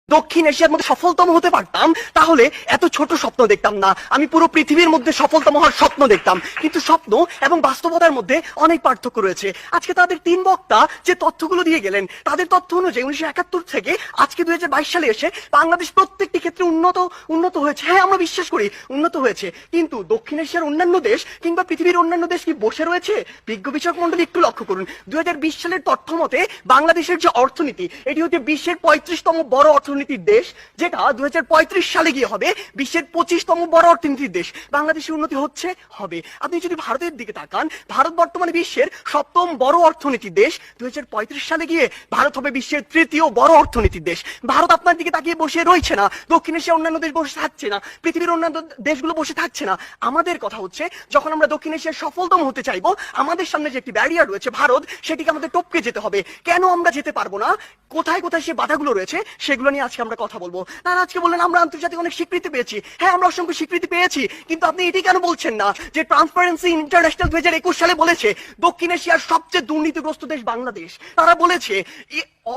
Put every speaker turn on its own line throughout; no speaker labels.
দক্ষিণ এশিয়ার মধ্যে সফলতম হতে পারতাম, তাহলে এত ছোট স্বপ্ন দেখতাম না। আমি পুরো পৃথিবীর মধ্যে সফলতম হওয়ার স্বপ্ন দেখতাম। কিন্তু স্বপ্ন এবং বাস্তবতার মধ্যে অনেক পার্থক্য রয়েছে। আজকে তাদের তিন বক্তা যে তথ্যগুলো দিয়ে গেলেন, তাদের তথ্য অনুযায়ী 1971 থেকে আজকে 2022 সালে এসে বাংলাদেশ প্রত্যেকটি ক্ষেত্রে উন্নত হয়েছে। হ্যাঁ, আমরা বিশ্বাস করি উন্নত হয়েছে, কিন্তু দক্ষিণ এশিয়ার অন্যান্য দেশ কিংবা পৃথিবীর অন্যান্য দেশ কি বসে রয়েছে? বিজ্ঞ বিচারক মন্ডলী একটু লক্ষ্য করুন। 2020 সালের তথ্য মতে বাংলাদেশের যে অর্থনীতি, এটি হচ্ছে বিশ্বের 35তম বড় অর্থনীতির দেশ, যেটা 2035 সালে গিয়ে হবে বিশ্বের 25তম বড় অর্থনীতির দেশ। বাংলাদেশের উন্নতি হচ্ছে, হবে। আপনি যদি ভারতের দিকে তাকান, ভারত বর্তমানে বিশ্বের 7ম বড় অর্থনীতির দেশ। 2035 সালে গিয়ে ভারত হবে বিশ্বের 3য় বড় অর্থনীতির দেশ। ভারত আপনার দিকে তাকিয়ে বসে রয়েছে না, দক্ষিণ এশিয়ার অন্যান্য দেশ বসে থাকছে না, পৃথিবীর অন্যান্য দেশগুলো বসে থাকছে না। আমাদের কথা হচ্ছে, যখন আমরা দক্ষিণ এশিয়ার সফলতম হতে চাইবো, আমাদের সামনে যে একটি ব্যারিয়ার রয়েছে ভারত, সেটিকে আমাদের টপকে যেতে হবে। কেন আমরা যেতে পারবো না, কোথায় কোথায় সে বাধাগুলো রয়েছে, সেগুলো নিয়ে আজকে আমরা কথা বলবো। তারা আজকে বললেন আমরা আন্তর্জাতিক অনেক স্বীকৃতি পেয়েছি। হ্যাঁ, আমরা অসংখ্য স্বীকৃতি পেয়েছি, কিন্তু আপনি এটি কেন বলছেন না যে ট্রান্সপারেন্সি ইন্টারন্যাশনাল 2021 সালে বলেছে দক্ষিণ এশিয়ার সবচেয়ে দুর্নীতিগ্রস্ত দেশ বাংলাদেশ। তারা বলেছে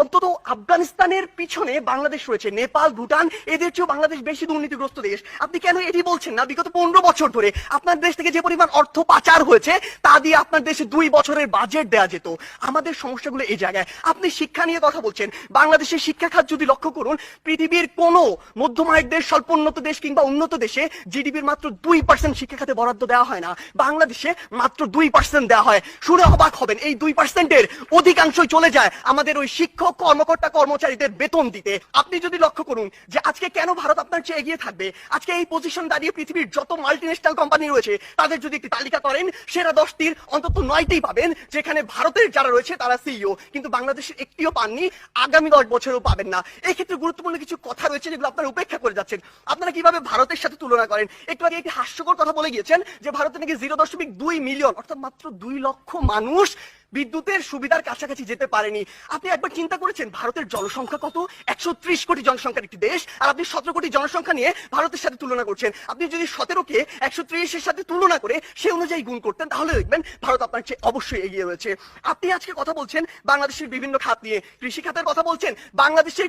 অন্তত আফগানিস্তানের পিছনে বাংলাদেশ রয়েছে, নেপাল, ভুটান, এদের চেয়েও বাংলাদেশ বেশি দুর্নীতিগ্রস্ত দেশ। আপনি কেন এটি বলছেন না? বিগত 15 বছর ধরে আপনার দেশ থেকে যে পরিমাণ অর্থ পাচার হয়েছে, তা দিয়ে আপনার দেশে 2 বছরের বাজেট দেওয়া যেত। আমাদের সমস্যাগুলো এই জায়গায়। আপনি শিক্ষা নিয়ে কথা বলছেন, বাংলাদেশের শিক্ষা খাত যদি লক্ষ্য করুন, পৃথিবীর কোন মধ্যম আয়ের দেশ, স্বল্পোন্নত দেশ কিংবা উন্নত দেশে জিডিপির মাত্র 2% শিক্ষা খাতে বরাদ্দ দেওয়া হয় না। বাংলাদেশে মাত্র 2% দেওয়া হয়। শুনে অবাক হবেন, এই 2%-এর অধিকাংশই চলে যায় আমাদের ওই শিক্ষক, কর্মকর্তা, কর্মচারীদের বেতন দিতে। আপনি যদি লক্ষ্য করুন যে আজকে কেন ভারত আপনার চেয়ে এগিয়ে থাকবে, আজকে এই পজিশন দাঁড়িয়ে পৃথিবীর যত মাল্টিন্যাশনাল কোম্পানি রয়েছে তাদের যদি একটি তালিকা করেন, সেরা 10টির অন্তত 9টিই পাবেন যেখানে ভারতের যারা রয়েছে তারা সিইও, কিন্তু বাংলাদেশের একটিও পাননি, আগামী 10 বছরেও পাবেন না। এই ক্ষেত্রে গুরুত্বপূর্ণ কিছু কথা রয়েছে যেগুলো আপনারা উপেক্ষা করে যাচ্ছেন। আপনারা কিভাবে ভারতের সাথে তুলনা করেন? একটু আগে একটি হাস্যকর কথা বলে গিয়েছেন যে ভারতে নাকি 0.2 মিলিয়ন, অর্থাৎ মাত্র 2 লক্ষ মানুষ বিদ্যুতের সুবিধার কাছাকাছি যেতে পারেনি। আপনি একবার চিন্তা করেছেন ভারতের জনসংখ্যা কত? 130 কোটি জনসংখ্যার একটি দেশ, আর আপনি 17 কোটি জনসংখ্যা নিয়ে ভারতের সাথে তুলনা করছেন। আপনি যদি 17কে 130-এর সাথে তুলনা করে সে অনুযায়ী গুণ করতেন, তাহলে দেখবেন ভারত আপনার চেয়ে অবশ্যই এগিয়ে রয়েছে। আপনি আজকে কথা বলছেন বাংলাদেশের বিভিন্ন খাত নিয়ে, কৃষি খাতের কথা বলছেন। বাংলাদেশের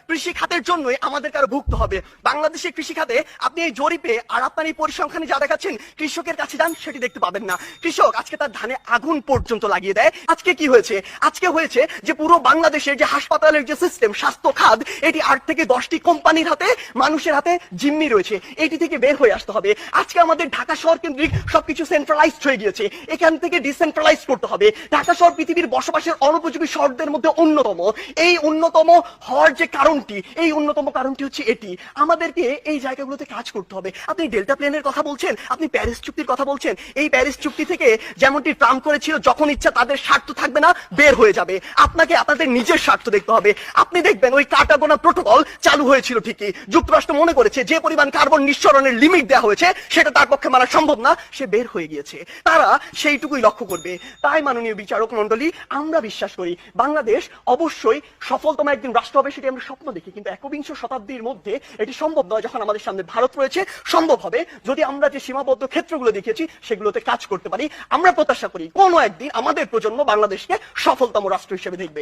কৃষি খাতের জন্যই আমাদের কারো ভুগতে হবে। বাংলাদেশের কৃষি খাতে আপনি এই জরিপে আর আপনার এই পরিসংখ্যানে যা দেখাচ্ছেন, কৃষকের কাছে যান, সেটি দেখতে পাবেন না। কৃষক আজকে তার ধানে আগুন পর্যন্ত লাগিয়ে দেয়। আজকে কি হয়েছে? আজকে হয়েছে যে পুরো বাংলাদেশের যে হাসপাতালের যে সিস্টেম, স্বাস্থ্য খাত, এটি 8 থেকে 10টি কোম্পানির হাতে, মানুষের হাতে জিম্মি রয়েছে। এটি থেকে বের হয়ে আসতে হবে। আজকে আমাদের ঢাকা শহর কেন্দ্রিক সবকিছু সেন্ট্রালাইজড হয়ে গিয়েছে, এখান থেকে ডিসেন্ট্রালাইজ করতে হবে। ঢাকা শহর পৃথিবীর বসবাসের অনুপযোগী শহরদের মধ্যে অন্যতম। এই অন্যতম হওয়ার যে কারণটি, এই অন্যতম কারণটি হচ্ছে এটি। আমাদেরকে এই জায়গাগুলোতে কাজ করতে হবে। আপনি ডেল্টা প্লেনের কথা বলছেন, আপনি প্যারিস চুক্তির কথা বলছেন। এই প্যারিস চুক্তি থেকে যেমনটি ট্রাম্প করেছিল, যখন ইচ্ছা তাদের স্বার্থ থাকবে না, বের হয়ে যাবে। আপনাকে আপনাদের নিজের স্বার্থ দেখতে হবে। আপনি দেখবেন ওই কার্টাগোনা প্রোটোকল চালু হয়েছিল ঠিকই, যুক্তরাষ্ট্র মনে করেছে যে পরিমাণ কার্বন নিঃসরণের লিমিট দেওয়া হয়েছে সেটা তার পক্ষে মানা সম্ভব না, সে বের হয়ে গিয়েছে। তারা সেইটুকুই লক্ষ্য করবে। তাই মাননীয় বিচারক মন্ডলী, আমরা বিশ্বাস করি বাংলাদেশ অবশ্যই সফলতম একদিন রাষ্ট্র হবে, সেটি আমরা স্বপ্ন দেখি, কিন্তু 21 শতাব্দীর মধ্যে এটি সম্ভব নয়। যখন আমাদের সামনে ভারত রয়েছে, সম্ভব হবে যদি আমরা যে সীমাবদ্ধ ক্ষেত্রগুলো দেখিয়েছি সেগুলোতে কাজ করতে পারি। আমরা প্রত্যাশা করি কোনো একদিন আমাদের প্রজন্ম বাংলাদেশকে সফলতম রাষ্ট্র হিসেবে দেখবে।